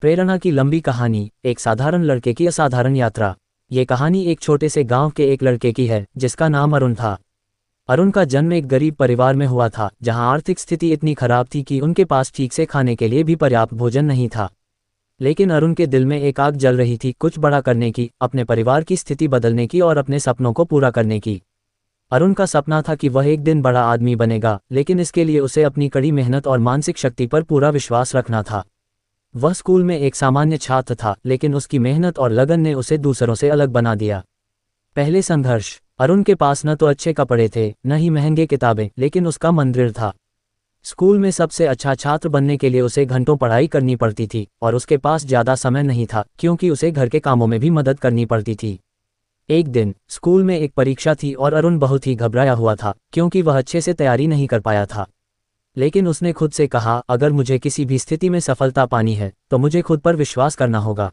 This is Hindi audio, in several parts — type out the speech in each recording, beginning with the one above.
प्रेरणा की लंबी कहानी, एक साधारण लड़के की असाधारण यात्रा। ये कहानी एक छोटे से गांव के एक लड़के की है जिसका नाम अरुण था। अरुण का जन्म एक गरीब परिवार में हुआ था जहां आर्थिक स्थिति इतनी खराब थी कि उनके पास ठीक से खाने के लिए भी पर्याप्त भोजन नहीं था। लेकिन अरुण के दिल में एक आग जल रही थी, कुछ बड़ा करने की, अपने परिवार की स्थिति बदलने की और अपने सपनों को पूरा करने की। अरुण का सपना था कि वह एक दिन बड़ा आदमी बनेगा, लेकिन इसके लिए उसे अपनी कड़ी मेहनत और मानसिक शक्ति पर पूरा विश्वास रखना था। वह स्कूल में एक सामान्य छात्र था, लेकिन उसकी मेहनत और लगन ने उसे दूसरों से अलग बना दिया। पहले संघर्ष। अरुण के पास न तो अच्छे कपड़े थे, न ही महंगे किताबें, लेकिन उसका मन दृढ़ था। स्कूल में सबसे अच्छा छात्र बनने के लिए उसे घंटों पढ़ाई करनी पड़ती थी और उसके पास ज़्यादा समय नहीं था क्योंकि उसे घर के कामों में भी मदद करनी पड़ती थी। एक दिन स्कूल में एक परीक्षा थी और अरुण बहुत ही घबराया हुआ था क्योंकि वह अच्छे से तैयारी नहीं कर पाया था। लेकिन उसने खुद से कहा, अगर मुझे किसी भी स्थिति में सफलता पानी है तो मुझे खुद पर विश्वास करना होगा।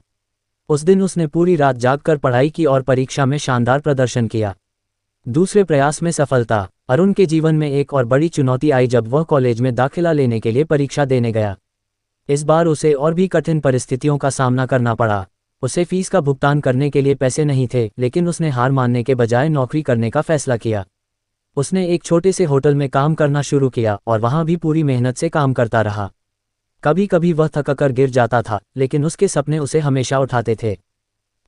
उस दिन उसने पूरी रात जागकर पढ़ाई की और परीक्षा में शानदार प्रदर्शन किया। दूसरे प्रयास में सफलता। अरुण के जीवन में एक और बड़ी चुनौती आई जब वह कॉलेज में दाखिला लेने के लिए परीक्षा देने गया। इस बार उसे और भी कठिन परिस्थितियों का सामना करना पड़ा। उसे फीस का भुगतान करने के लिए पैसे नहीं थे, लेकिन उसने हार मानने के बजाय नौकरी करने का फैसला किया। उसने एक छोटे से होटल में काम करना शुरू किया और वहां भी पूरी मेहनत से काम करता रहा। कभी कभी वह थककर गिर जाता था, लेकिन उसके सपने उसे हमेशा उठाते थे।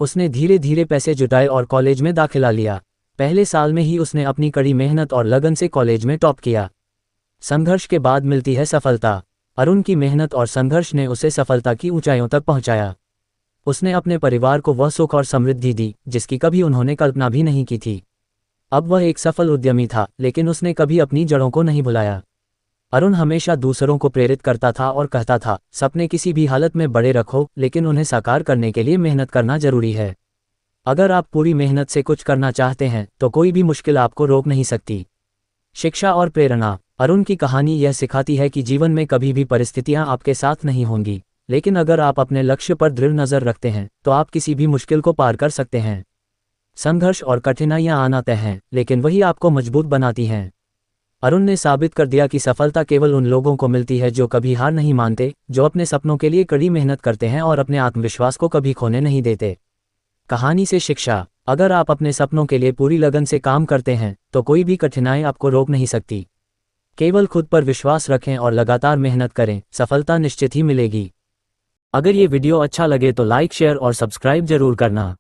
उसने धीरे धीरे पैसे जुटाए और कॉलेज में दाखिला लिया। पहले साल में ही उसने अपनी कड़ी मेहनत और लगन से कॉलेज में टॉप किया। संघर्ष के बाद मिलती है सफलता। अरुण की मेहनत और संघर्ष ने उसे सफलता की ऊंचाइयों तक पहुंचाया। उसने अपने परिवार को वह सुख और समृद्धि दी जिसकी कभी उन्होंने कल्पना भी नहीं की थी। अब वह एक सफल उद्यमी था, लेकिन उसने कभी अपनी जड़ों को नहीं भुलाया। अरुण हमेशा दूसरों को प्रेरित करता था और कहता था, सपने किसी भी हालत में बड़े रखो, लेकिन उन्हें साकार करने के लिए मेहनत करना जरूरी है। अगर आप पूरी मेहनत से कुछ करना चाहते हैं तो कोई भी मुश्किल आपको रोक नहीं सकती। शिक्षा और प्रेरणा। अरुण की कहानी यह सिखाती है कि जीवन में कभी भी परिस्थितियां आपके साथ नहीं होंगी, लेकिन अगर आप अपने लक्ष्य पर दृढ़ नजर रखते हैं तो आप किसी भी मुश्किल को पार कर सकते हैं। संघर्ष और कठिनाइयां आना तय हैं, लेकिन वही आपको मजबूत बनाती हैं। अरुण ने साबित कर दिया कि सफलता केवल उन लोगों को मिलती है जो कभी हार नहीं मानते, जो अपने सपनों के लिए कड़ी मेहनत करते हैं और अपने आत्मविश्वास को कभी खोने नहीं देते। कहानी से शिक्षा। अगर आप अपने सपनों के लिए पूरी लगन से काम करते हैं तो कोई भी कठिनाई आपको रोक नहीं सकती। केवल खुद पर विश्वास रखें और लगातार मेहनत करें, सफलता निश्चित ही मिलेगी। अगर ये वीडियो अच्छा लगे तो लाइक, शेयर और सब्सक्राइब जरूर करना।